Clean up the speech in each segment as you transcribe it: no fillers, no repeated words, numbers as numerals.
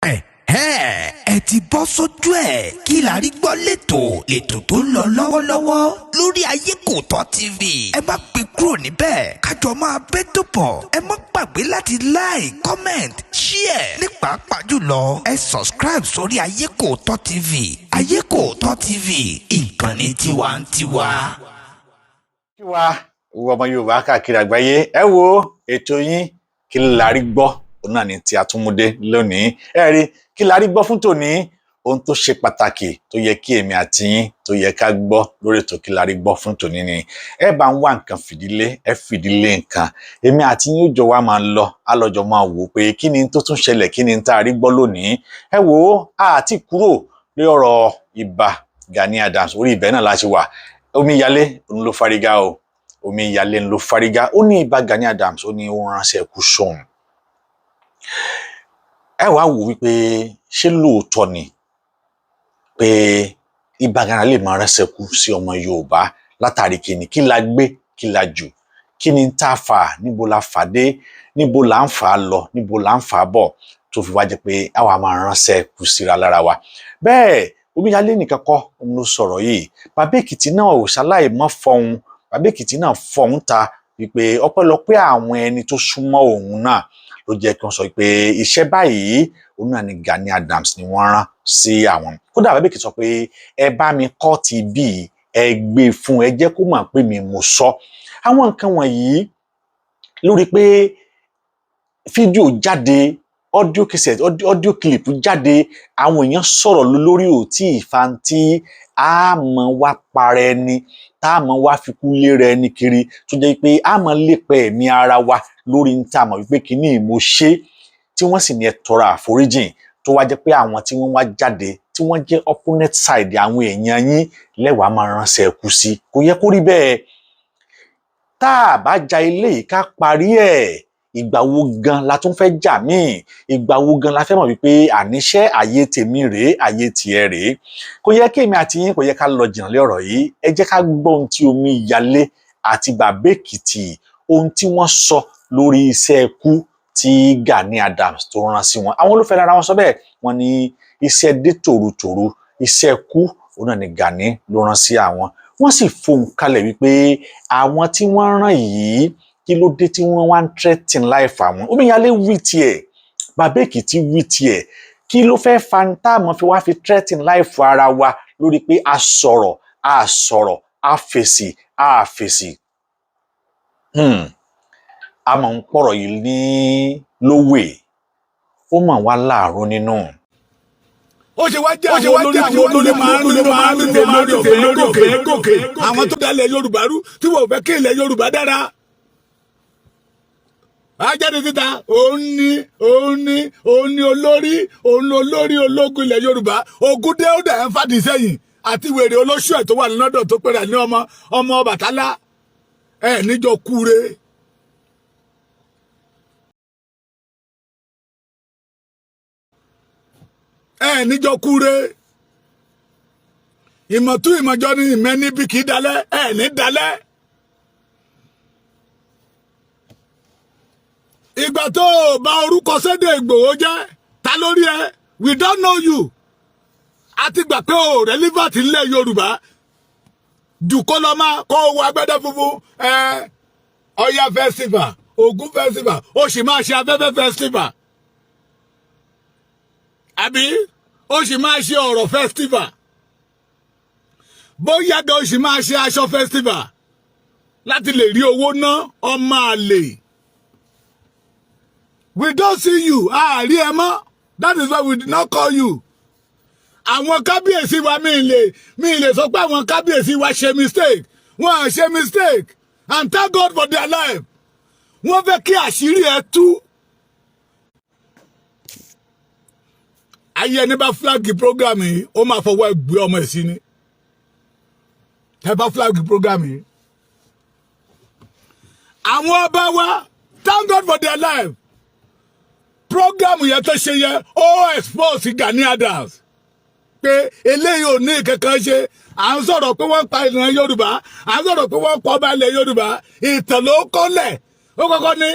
ẹ ti bọ́ sójú ẹ̀ kí la rí gbọ́ lẹ́tọ̀ tó ń lọ lọ́wọ́lọ́wọ́ lórí Ayekooto TV. ẹ má gbé kúrò níbẹ̀ kájọ máa bẹ́ tó bọ̀. ẹ má gbàgbé láti like, comment, share ní pàápàá jùlọ ẹ subscribe sórí Ayekooto TV. Ayekooto TV, ìkànnì tiwantiwa. Tiwa wo ọmọ Yorùbá káàkiri àgbáyé, ẹ wo ètò yín kí la rí gbọ́ òun náà ni tí a tún mú dé lónìí. Ẹ rí kí la rí gbọ́ fún tòní, ohun tó ṣe pàtàkì tó yẹ kí èmi àti yín tó yẹ ká gbọ́ lórí ètò kí la rí gbọ́ fún tòní ni. Ẹ bá ń wá nǹkan fìdílé, ẹ fìdílé nǹkan. Èmi àti yín ó jọ wá máa lọ, á lọ́jọ́ máa wò pé kí ni tó tún ṣẹlẹ̀, kí ni tá a rí gbọ́ lónìí. Ẹ wò àti kúrò lórí ọ̀rọ̀ ibà Gani Adams, orí ibẹ̀ náà la ṣe wà. Omiyale ń lọ fárígá o. Omiyale ń lọ fárígá. Ó ní ibà Gani Adams, ó ní ó ránṣẹ́ kú sóhun. Ẹ wá wò wípé ṣé lóòótọ́ ni pé ibà Gani lè máa ránṣẹ́ kú sí ọmọ Yorùbá látàrí kíni, kí la gbé, kí la jù, kí ni tá a fà, níbo la fà dé, níbo la ń fà lọ, níbo la ń fà bọ̀ tó fi wá jẹ́ pé àwa máa ránṣẹ́ kú síra lára wa. Bẹ́ẹ̀ Omiyale nìkan kọ́ òun ló sọ̀rọ̀ yìí. Bàbá Ekiti náà ò ṣaláì mọ́ fọhùn. Bàbá Ekiti náà fọhùn ta wípé ọpẹ́lọpẹ́ àwọn ẹni tó súnmọ́ òun náà ló jẹ́ kí wọ́n sọ pé iṣẹ́ báyìí òun náà ni Gani Adams ni wọ́n rán sí àwọn. Kódà Bàbá Ekiti sọ pé ẹ bá mi kọ́ ti bí ẹ gbé fún, ẹ jẹ́ kó mọ̀ pé mi mo sọ. Àwọn nǹkan wọ̀nyí lórí pé fídíò jáde, audio cassette, audio clip jáde, àwọn èèyàn sọ̀rọ̀ lórí òtí ìfantí a mọ̀ wá para ẹni, tá a mọ̀ wá fikú lé rẹ ní kiri tó jẹ́ pé a mọ̀ lépa ẹ̀mí ara wa lórí ń tà mọ̀ wípé kíní mo ṣe, tí wọ́n sì ní ẹ tọrọ àforíjìn, tó wá jẹ́ pé àwọn tí wọ́n wá jáde tí wọ́n jẹ́ opponent side àwọn èèyàn yín lẹ́wàá máa ránṣẹ́ kú sí. Kò yẹ kó rí bẹ́ẹ̀. Tá a bá ja ilé yìí ká parí ẹ̀, ìgbà wo gan la tún fẹ́ jà míì, ìgbà wo gan la fẹ́ mọ̀ wípé àníṣẹ́ ayé tèmi rèé, ayé tiẹ̀ rèé. Kò yẹ kí èmi àti yín, kò yẹ ká lọ jìnnà lé ọ̀rọ̀ yìí. Ẹ jẹ́ ká gbọ́ ohun tí Omiyale àti Bàbá Ekiti ohun tí wọ́n sọ lórí iṣẹ́ ikú tí Gani Adams tó rán sí wọn. Àwọn olùfẹ́ lára wọn sọ bẹ́ẹ̀, wọ́n ní iṣẹ́ dé tòrutòru, iṣẹ́ ikú òun náà ni Gani ló rán sí àwọn. Wọ́n sì fohùn kalẹ̀ wípé àwọn tí wọ́n rán yìí kí ló dé tí wọ́n wá ń threaten life àwọn. Omiyale wí tiẹ̀, Bàbá Ekiti wí tiẹ̀. Kí ló fẹ́ fanta mọ́ fi wá fi threaten life ara wa lórí pé a sọ̀rọ̀, a fèsì, a fèsì. A mọ̀ ń pọ̀rọ̀ yìí ní lówè, ó mọ̀ wá láàárọ̀ nínú. Ó ṣe wá jẹ́ àwọn olórí máa ń tètè lórí òfin gòkè. Àwọn tó dalẹ̀ Yorùbá rú tí wọ́n fẹ́ kí ilẹ̀ Yorùbá dára. Ajáde síta, òun ni olórí ológun ilẹ̀ Yorùbá. Ògúndé ó dà ń fàdí sẹ́yìn àti wèrè olóṣù ẹ̀ tó wà lọ́dọ̀ tó pẹ̀rẹ̀ ní ọmọ Ọbàtálá. Ẹ níjọ kúre. Ẹ níjọ kúre. Ìmọ̀tún ìmọ̀jọ ni ìmẹ́ni bí kì í dalẹ̀, ẹ ní dalẹ̀. Ìgbà tó bá orúkọ Sunday Igboho jẹ́ ta lórí ẹ, we don't know you. A ti gbà pé o relevant nílẹ̀ Yorùbá jù kó lọ máa kó owó agbẹ́dẹ́ funfun Ọya festival, Ògún festival, ó sì máa ṣe afẹ́fẹ́ festival. Àbí ó sì máa ṣe ọ̀rọ̀ festival. Bóyá gan ó sì máa ṣe aṣọ festival láti lè rí owó ná ọmọ àlè. We don't see you. Rí ẹ mọ́. That is why we did not call you. Àwọn kábíyèsí wa mi lè sọ pé àwọn kábíyèsí wa ṣe mistake. Wọ́n á ṣe mistake. And thank God for their life. Wọ́n fẹ́ kí àṣírí ẹ tú. Ayé ẹni bá flag program yìí, ó máa fọwọ́ gbé ọmọ ẹ̀ sí ni. Ẹ bá flag program yìí. Àwọn ọba wa, thank God for their life. Program yẹn tó ṣe yẹ ó expose Gani Adams pé eléyìí ò ní kankan ṣe. À ń sọ̀rọ̀ pé wọ́n pa ìran Yorùbá, à ń sọ̀rọ̀ pé wọ́n pa ọba ilẹ̀ Yorùbá. Ìtàn ló kọ́lẹ̀. Ó kọ́kọ́ ní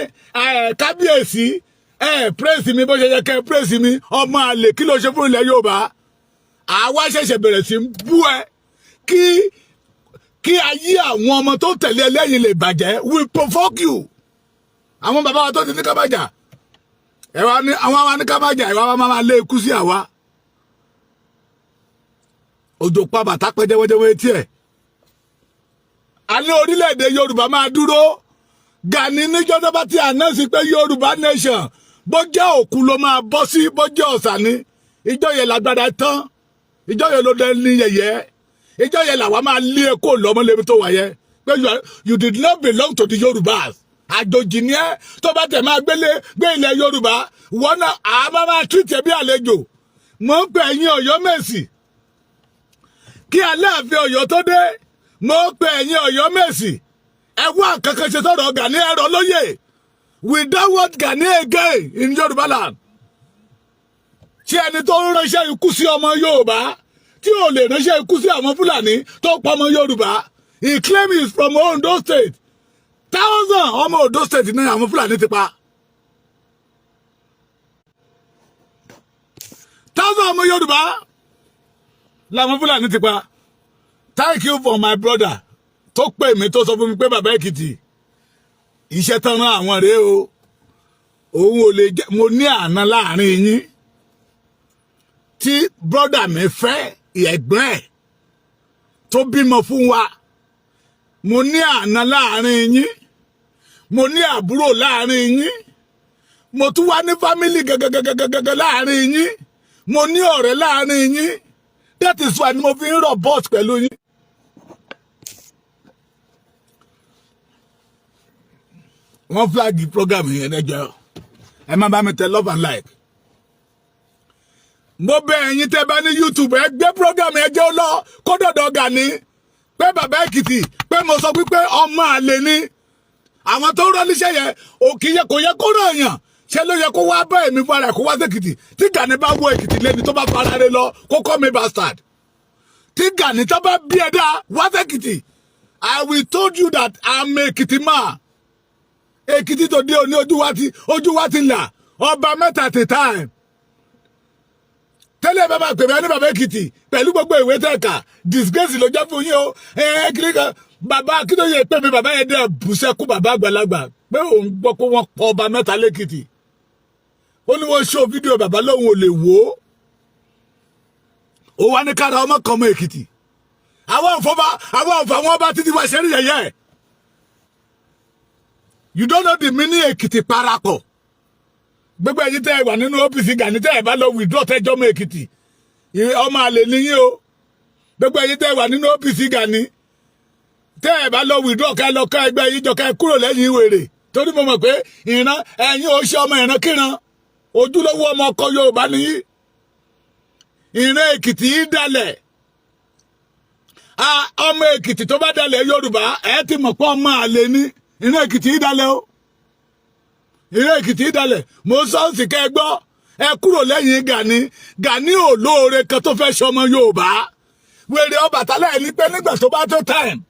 kábíyèsí praise mi bó ṣe yẹ kẹ́ praise mi ọmọ àlè kí ló ṣe fún ilẹ̀ Yorùbá àwa ṣẹ̀ṣẹ̀ bẹ̀rẹ̀ sí bú ẹ kí ayé àwọn ọmọ tó tẹ̀lé ẹlẹ́yìn lè bàjẹ́ will provoke you àwọn bàbá wa tó ti ní ká bàjá ẹ̀wà ní àwọn wa ní ká bàjá ẹ̀wà wa máa lé ikú sí àwa òjò pa bàtà pẹ́ jẹ́wọ́jẹ́wọ́ etí ẹ̀ a ní orílẹ̀-èdè Yorùbá máa dúró Gani níjọ́ tó bá ti ànánsì pé Yorùbá nation bó jẹ́ òkú ló máa bọ́ sí bó jẹ́ ọ̀sà ní ìjọ yẹn lágbádá tán ìjọ yẹn ló dé ní yẹ̀yẹ́ ìjọ yẹn làwa máa lé kó lọ́mọlébi tó wà yẹ pé you did not belong to the Yorùbás àjòjì ni ẹ tó bá tẹ̀ máa gbé ilẹ̀ Yorùbá wọn náà àá máa tìtẹ̀ bí àlejò mò ń pè ẹ̀yin Ọ̀yọ́ Mèsì kí Aláàfin Ọ̀yọ́ tó dé mò ń pè ẹ̀yin Ọ̀yọ́ Mèsì ẹ wá kankan ṣe sọ̀rọ̀ Gani ẹ̀rọ lóye we don't want Gani again in Yorùbá land ṣé ẹni tó ń ránṣẹ́ ikú sí ọmọ Yorùbá tí ò lè ránṣẹ́ ikú sí àwọn Fúlàní tó pa ọmọ Yorùbá he claim he is from Ondo State ọmọ Ondo State ní àwọn Fúlàní ti pa ọmọ Yorùbá làwọn Fúlàní ti pa thank you for my brother tó pè mí tó sọ fún mi pé bàbá Èkìtì iṣẹ́ tán rán àwọn rèé o òun ò lè jẹ́ mo ní àná láàrin yín tí brọ́dà mi fẹ́ ẹ̀gbọ́n ẹ̀ tó bímọ fún wa mo ní àná láàrin yín mo ní àbúrò láàrin yín mo tún wá ní fámìlì gẹ́gẹ́gẹ́gẹ́gẹ́ láàrin yín mo ní ọ̀rẹ́ láàrin yín that is why mo fi ń rọ̀ bọ́ọ̀sì pẹ̀lú yín. wọ́n flag program yẹn ẹjọ́ ẹ má bá mi tẹ love and like mo bẹ̀ ẹ̀yin tẹ́ bá ní YouTube ẹ gbé program ẹ jẹ́ lọ kó dọ̀dọ̀ Gani pé bàbá Èkìtì pé mo sọ wípé ọmọ àlè ni àwọn tó rán níṣẹ́ yẹn kò yẹ kó rán èèyàn ṣe ló yẹ kó wá bá èmi fara kó wá sí Èkìtì tí Gani bá wọ Èkìtì lẹ́ni tó bá fara rẹ lọ kó call me bastard tí Gani tó bá bí ẹ̀dá wá sí Èkìtì I will told you that I'm Èkìtì man Èkìtì tó dé òní ojú wa ti là ọba mẹ́ta at a time tẹ́lẹ̀ bàbá pèmí ẹni bàbá Èkìtì pẹ̀lú gbogbo ìwé tẹ̀ka disgrace ló jẹ́ fún yín o kiri kan bàbá Akíntóyè pè mí bàbá yẹn dẹ́ bùsẹ̀kú bàbá àgbàlagbà pé òun gbọ́ pé wọ́n pọ̀ ọba mẹ́ta lẹ́kìtì ó ní wọ́n ṣó fídíò bàbá lóhun ò lè wò ó wá ní kára ọmọ kan ọmọ Èkìtì àwọn òfò àwọn ọba títí wá ṣeré yẹyẹ you don't know the meaning Èkìtì parapọ̀ gbogbo ẹ̀yin tẹ́ ẹ wà nínú OPC Gani tẹ́ ẹ bá lọ withdraw tẹ́jọ́ ọmọ Èkìtì ọmọ àlè nìyí o gbogbo ẹ̀yin tẹ́ ẹ wà nínú OPC Gani tẹ́ ẹ bá lọ withdraw ká lọ ká ẹgbẹ́ yìí jọ ká kúrò lẹ́yìn wèrè torí mo mọ̀ pé ìran ẹ̀yin ò ṣe ọmọ ìran kíran ojúlówó ọmọ ọkọ Yorùbá nìyí ìran Èkìtì yìí dalẹ̀ ọmọ Èkìtì tó bá dalẹ̀ Yorùbá ẹ ti mọ̀ pé ọmọ àlè ní ìran Èkìtì yìí dalẹ̀ o ìran Èkìtì yìí dalẹ̀ mo sọ́ọ̀sì kẹ́ ẹ gbọ́ ẹ kúrò lẹ́yìn Gani ò lóore kan tó fẹ́ ṣọmọ Yorùbá wèrè Ọbàtálá ẹni pé nígbà tó bá tó time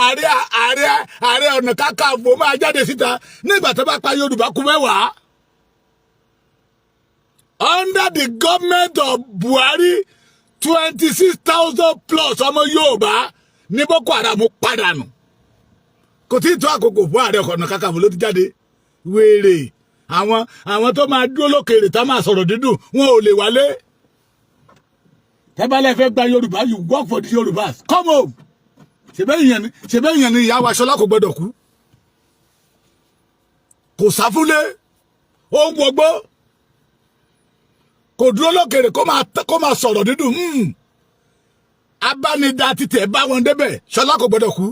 ààrẹ ọ̀nà kakanfò máa jáde síta nígbà tó bá pa Yorùbá kú mẹ́wàá under the government of Buhari 26,000 plus ọmọ Yorùbá ní Boko Haram padànù kò tí ì tó àkókò fún ààrẹ ọ̀nà kakanfò ló ti jáde wèrè àwọn tó máa dúró lókèrè tá máa sọ̀rọ̀ dídùn wọn ò lè wálé tẹ́bálẹ̀ fẹ́ gba Yorùbá you work for the Yorùbás come home ṣebẹ́ ìyẹn ni ìyá wa Ṣọlá kò gbọdọ̀ kú kò sáfúlé ó ń wọgbó kò dúró lókèrè kó máa sọ̀rọ̀ dídùn abánidá títẹ̀ bá wọn débẹ̀ Ṣọlá kò gbọdọ̀ kú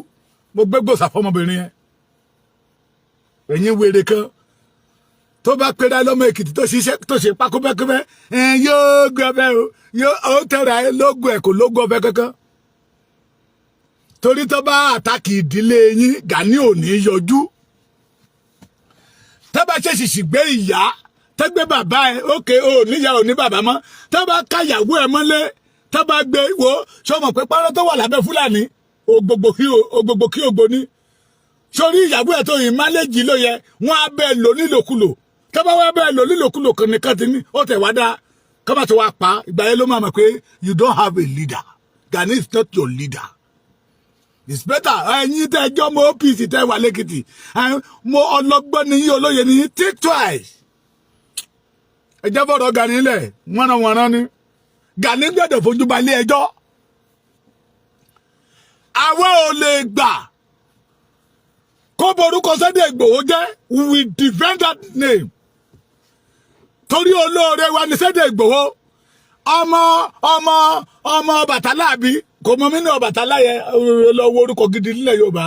mo gbégbòsà fọmọbìnrin yẹn ẹ̀yin wèrè kan tó bá pẹ́ra lọ́mọ Èkìtì tó ṣe pákúbẹ́kúbẹ́ yóò gbé ọbẹ̀ o yóò tẹ̀ra ẹ lógún ẹ̀ kò lógún ọbẹ̀ kankan torí tó bá àtàkì ìdílé yín Gani ò ní yọjú tó bá ṣèṣì gbé ìyá tẹ́gbẹ́ bàbá ẹ ókè ò níyà ò ní bàbá mọ́ tó bá káyàwó ẹ mọ́lé tó bá gbé wo sọmọ pé párọ́ tó wà lábẹ́ Fúlàní ògbògbò kí ògbó ní sórí ìyàwó ẹ̀ tó yìn máléjì ló yẹ wọ́n á bẹ́ẹ̀ lò nílòkulò tọ́ba wá bẹ́ẹ̀ lò lílòkulò kan nìkan ti ní ó tẹ̀ wá dá kọ́ba tí wàá pa ìgbà yẹn ló máa mọ̀ pé you don't have a leader. Gani is not your leader. It's better ẹ̀yin tẹ́ ẹjọ́ mo OPC tẹ́ wà lẹ́kìtì mo ọlọ́gbọ́n ni yín olóye ni yín think twice. ẹjẹ́ bọ̀rọ̀ Gani lẹ̀ wọ́nranwọ̀nran ni Gani gbọ́dọ̀ fojú balẹ̀ ẹjọ́. àwa ò lè gbà kó borúkọ Sunday Igboho jẹ́ we will defend that name. torí olóore wa ni Sunday Igboho ọmọ Ọbàtálá bí kò mọ mí ní Ọbàtálá yẹn lọ́wọ́ orúkọ gidi nílẹ̀ Yorùbá.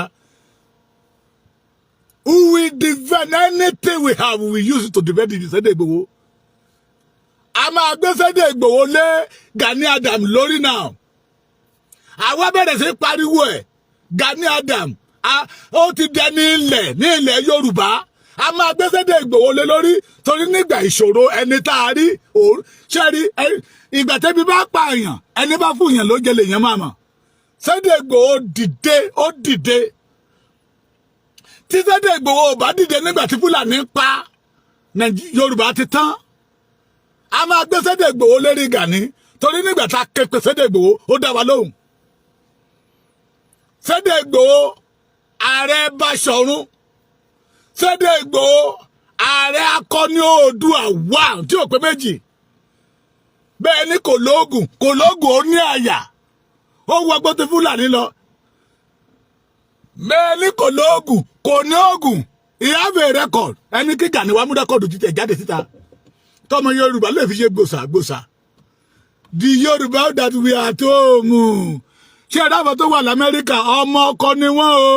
We will defend anything we have, we will use it to defend the Sunday Igboho. A máa gbé Sunday Igboho lé Gani Adam lórí náà. Àwa bẹ̀rẹ̀ sí pariwo ẹ̀ Gani Adam ó ti dẹni ilẹ̀ ní ilẹ̀ Yorùbá. A máa gbé Sunday Igboho lé lórí torí nígbà ìṣòro ẹni tá a rí ṣẹ́rí ìgbà tẹ́bí bá pààyàn ẹni bá fún yàn ló jẹ́ lèèyàn máa mọ̀. Sunday Igboho dìde ó dìde. Tí Sunday Igboho ò bá dìde nígbà tí Fúlàní pa Yorùbá ti tán. A máa gbé Sunday Igboho lérí Gani torí nígbà tá a ké pe Sunday Igboho ó dá wa lóhùn. Sunday Igboho ààrẹ Báṣọ̀run. Sunday Igboho ààrẹ akọni Oòduà wà tí ò pé méjì. Bẹ́ẹ̀ ni kò lóògùn ó ní àyà ó wọgbọ́n tí Fúlàní lọ. Bẹ́ẹ̀ ni kò lóògùn kò ní òògùn he have a record ẹni kí Gani wá mú rẹ́kọ̀dù títẹ̀ jáde síta tọmọ Yorùbá lè fi ṣe gbòsàgbòsà. The Yorùbá that we are at home ṣé ẹ̀dáfọ́ tó wà l'Amẹ́ríkà ọmọ ọkọ ni wọ́n o.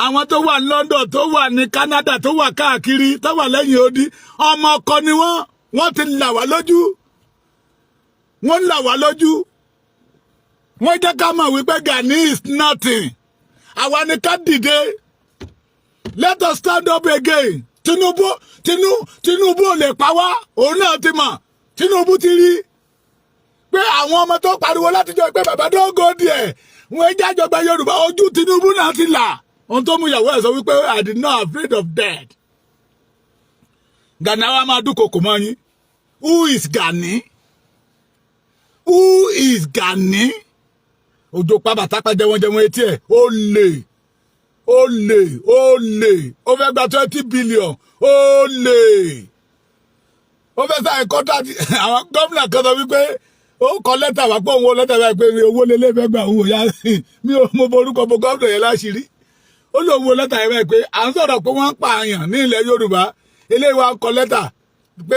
Àwọn tó wà ní London tó wà ní Canada tó wà káàkiri tó wà lẹ́yìn odi ọmọ ọkọ ni wọ́n ti là wá lójú. Wọ́n là wá lójú. Wọ́n jẹ́ ká mọ̀ wípé Gani is nothing. Àwa ni ká dìde. Let us stand up again. Tinubu ò lè pa wá. Òun náà ti mọ̀. Tinubu ti rí pé àwọn ọmọ tó pariwo látijọ́ pé bàbá dógó díẹ̀ wọ́n jájọba Yorùbá ojú Tinubu náà ti là. Ohun tó mú ìyàwó ẹ̀ sọ wípé I did not afraid of death. Gani àwa máa dúnkokò mọ́ yín. Who is Gani? Who is Gani? Òjò pa bàtà pa jẹwọ́n etí ẹ̀ ó lè ó fẹ́ gba 20 billion ó lè ó fẹ́ sáyẹn kọ́ńtàtì àwọn gómìnà kan sọ wípé ó kọ lẹ́tà wá pé òun ó lẹ́tà wá pé owó lélẹ́ fẹ́ gbà òun ò yá mi ò mo borúkọ bo gómìnà yẹn láṣìírí ó lóun wo lẹ́tà yẹn pé à ń sọ̀rọ̀ pé wọ́n ń pààyàn ní ilẹ̀ Yorùbá eléyìí wá ń kọ lẹ́tà pé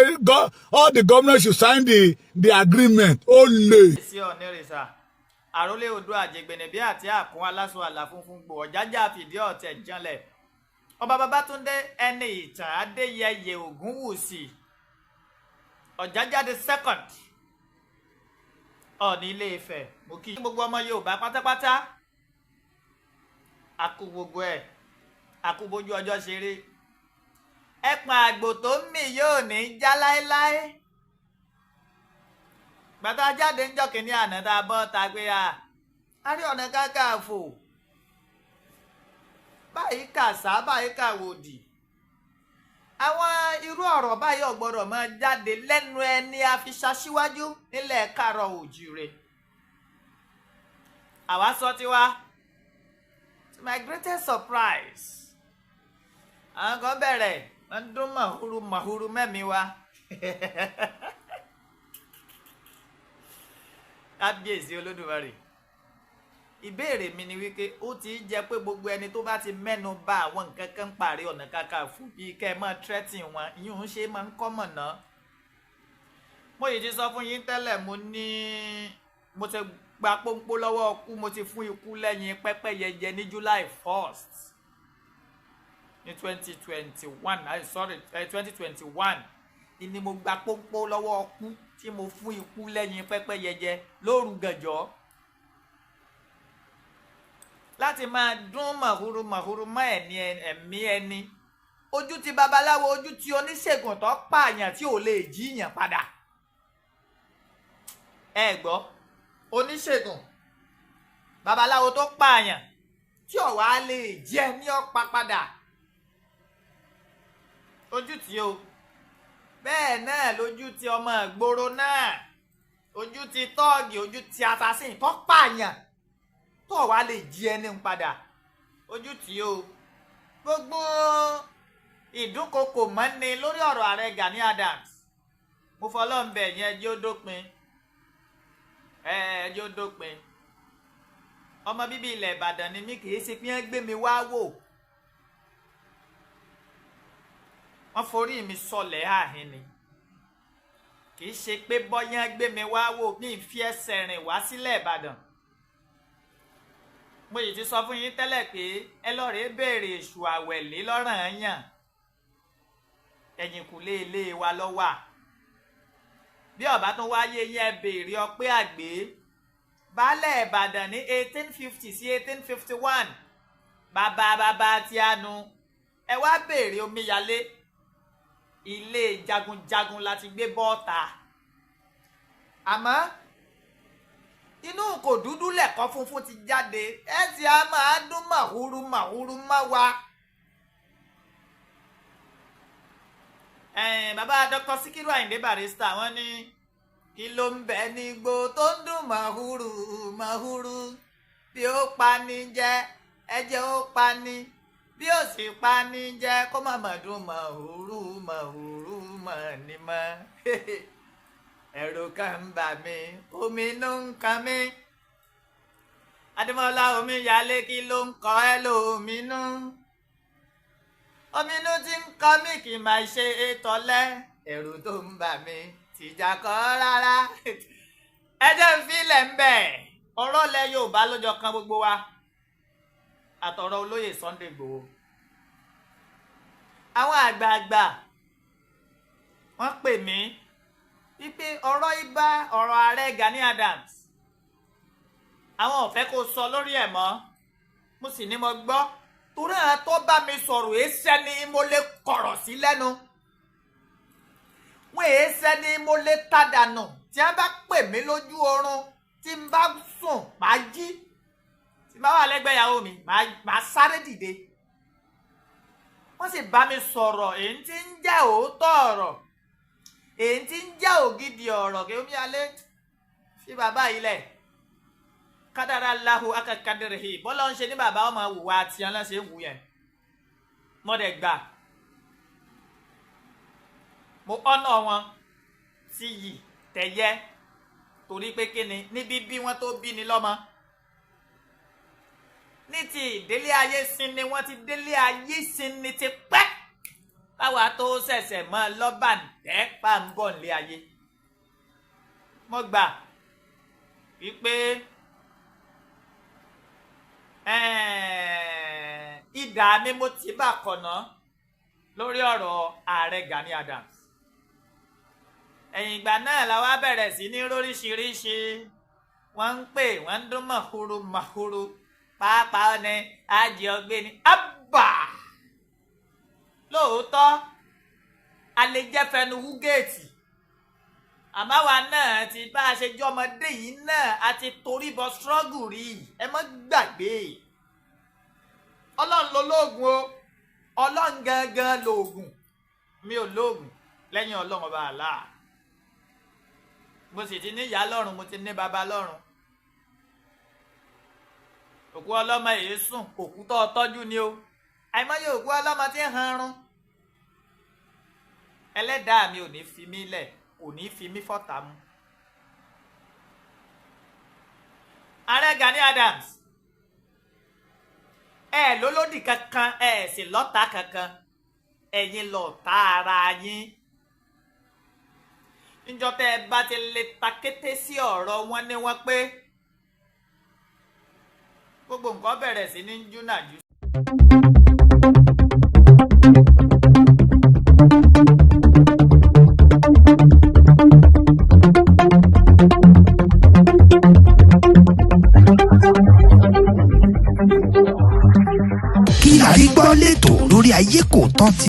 all the governors should sign the agreement ó lè. Àrólé odò àjẹgbẹ̀nẹ̀ bí àti àkún aláṣọ àlàfúnfún gbò ọ̀jájá fìdí ọ̀tẹ̀ janlẹ̀ ọba Babátúndé ẹni ìtàn Adéyẹyè Ògúnwùsì Ọ̀jájá the second Ọọ̀ni Ilé Ifẹ̀ mo kí gbogbo ọmọ Yorùbá pátápátá àkú gbogbo ẹ̀ àkú bójú ọjọ́ ṣeré ẹ̀pọ̀n àgbò tó ń mì yóò ní já láéláé. Gbàtà jáde ńjọ́ kìíní àná tá a bọ́ ta pé Ààrẹ Ọ̀nà Kakanfò báyìí kàṣá báyìí kàwòdì àwọn irú ọ̀rọ̀ báyìí ò gbọ́dọ̀ máa jáde lẹ́nu ẹni afiṣaṣíwájú nílẹ̀ Káàárọ̀ Oòjíire. Àwa sọ tiwa to my greatest surprise àwọn kan bẹ̀rẹ̀ wọ́n dún màhúrú mẹ́mi wa. Kábíyèsí Olódùmarè ìbéèrè mi ni wípé ó ti jẹ́ pé gbogbo ẹni tó bá ti mẹ́nu bà àwọn nǹkan kan parí Ọ̀nà Kakanfò bíi kẹ́ ẹ mọ́ threatening wọn yín ń ṣe máa ń kọ́mọ̀ náà. Mo yìí ti sọ fún yín tẹ́lẹ̀ mo ní mo ti gba pọ́npọ́ lọ́wọ́ ọkú mo ti fún ikú lẹ́yìn pẹ́pẹ́yẹ jẹ ní July 1st ní 2021 ni mo gba pọ́npọ́ lọ́wọ́ ọkú tí mo fún ikú lẹ́yìn pẹ́pẹ́yẹ jẹ lóru gànjọ́ láti máa dún màhúrú mọ́ ẹ̀mí ẹni ojú ti babaláwo ojú ti oníṣègùn tó pààyàn tí ò lè jíyàn padà. Ẹ gbọ́ oníṣègùn babaláwo tó pààyàn tí ò wá lè jẹ́ ní ọ̀pá padà ojú tí o bẹ́ẹ̀ náà lójú ti ọmọ ìgboro náà, ojú ti tọ́ọ̀gì, ojú ti assassin tó pààyàn tó wá lè jí ẹni padà, ojú tí o gbogbo ìdúnkokò mọ́ni lórí ọ̀rọ̀ ààrẹ Gani Adams mo fọlọ́ǹbẹ̀ yẹn ẹjọ́ dópin, ẹjọ́ dópin. Ọmọ bíbí ilẹ̀ Ìbàdàn ni mí, kìí ṣe pé wọ́n gbé mi wá wò, wọ́n forí mi sọlẹ̀ àhín ni, kìí ṣe pé bọ́yán gbé mi wá wò, mi ń fi ẹsẹ̀ rìn wá sílẹ̀ Ìbàdàn. Mo yìí ti sọ fún yín tẹ́lẹ̀ pé ẹ lọ́ọ́ rèé béèrè èṣù àwẹ̀lé lọ́ràn yàn, ẹ̀yìnkùlé ilé wa ló wà. Bí ọba tún wáyé yẹn béèrè Ọpẹ́ Àgbé, baálẹ̀ Ìbàdàn ní 1850 sí 1851, bàbá tí a nu. Ẹ wá béèrè Omiyale, ilé jagunjagun láti gbé bọ́ọ̀ta. Àmọ́ inú kò dúdú lẹ̀kọ́ funfun ti jáde, ẹ ti a máa dún màhúrú màhúrú má wa. Bàbá Dr. Sikiru Ayinde Barrister wọ́n ní kí ló ń bẹ nígbó tó ń dún màhúrú màhúrú, bí ó pa ní jẹ ẹ̀jẹ̀ ó pa ní, bí ó sì pa ní jẹ kó má má dún màhúrú màhúrú mà ní mọ́. Ẹ̀rù kan ń bà mí, omi inú ń kan mí. Adémọ́lá Omiyale kí ló ń kọ ẹ́ lóminú? Omi inú tí ń kọ mí kì í máa ṣe ètòlẹ́, ẹ̀rù tó ń bà mí tìjà kọ́ rárá. Ẹ jẹ́ ń filẹ̀ ń bẹ̀, ọ̀rọ̀ lẹ Yorùbá lọ́jọ́ kan gbogbo wa, àtọ̀rọ̀ olóyè Sunday Igboho. Àwọn àgbààgbà wọ́n pè mí wípé ọ̀rọ̀ ibà ọ̀rọ̀ ààrẹ Gani Adams àwọn ò fẹ́ kó sọ lórí ẹ̀ mọ́. Mo sì ní mo gbọ́, torí àwọn tó bá mi sọ̀rọ̀ èéṣẹ́ ni mo lè kọ̀rọ̀ sí lẹ́nu, wọ́n èéṣẹ́ ni mo lè tàdánù. Tí wọ́n bá pè mí lójú oorun, tí n bá sùn máa jí, tí n bá wà lẹ́gbẹ̀ẹ́ ìyàwó mi máa sáré dìde. Wọ́n sì bá mi sọ̀rọ̀ èyí tí ń jẹ́ òótọ́ ọ̀rọ̀, èyí tí ń jẹ́ ògidì ọ̀rọ̀, kí Omiyale fi bàbá yìí lẹ̀. Kádàrá Allahu akakadirihi, bọ́lá ń ṣe ní bàbá ọmọ wùwà àti aláṣẹ wù yẹn. Mo dẹ̀ gbà, mo ọ̀nà wọn sí yìí tẹ̀yẹ, torí pé kíni níbi bí wọ́n tó bí ni lọ́mọ. Ní ti ìdílé ayé sin ni wọ́n ti délé ayé sin ni ti pẹ́, káwa tó ṣẹ̀ṣẹ̀ mọ́ lọ́bàǹtẹ́ pàǹbọ̀ nílé ayé. Mo gbà wípé ìdá mi mo ti bà kọ̀nà lórí ọ̀rọ̀ ààrẹ Gani Adams. Ẹ̀yìn ìgbà náà la wá bẹ̀rẹ̀ sí ní lóríṣiríṣi, wọ́n ń pè, wọ́n ń dún màhúrú màhúrú, pàápàá ní ajé ọgbẹ́ ni àbà. Lóòótọ́ a lè jẹ́ fẹnu wúgẹ́ẹ̀tì, àmọ́ wa náà ti bá a ṣe jọmọdé yìí náà a ti torí bọ struggle rí. Ẹ má gbàgbé, Ọlọ́run ló lóògùn o, Ọlọ́run gangan lóògùn, mi ò lóògùn lẹ́yìn Ọlọ́run ọba Allah. Mo sì ti ní ìyá lọ́run, mo ti ní bàbá lọ́run. Òkú ọlọ́mọ èyí sùn, òkú tó tọ́jú ni o, àìmọye òkú ọlọ́mọ tí ń hanrun. Ẹlẹ́dàá mi ò ní fi mí lẹ̀, kò ní fi mí fọ́tà mu. Ààrẹ Gani Adams, ẹ lólódì kankan, ẹ sì lọ́tà kankan, ẹ̀yin lọ̀tá ara yín. Níjọ́ tẹ́ ẹ bá ti lè ta kété sí ọ̀rọ̀ wọn ní wọ́n pé gbogbo nǹkan bẹ̀rẹ̀ sí ní júnàjú. Kí la rí gbọ́ lẹ́tọ̀ lórí Ayekooto TV.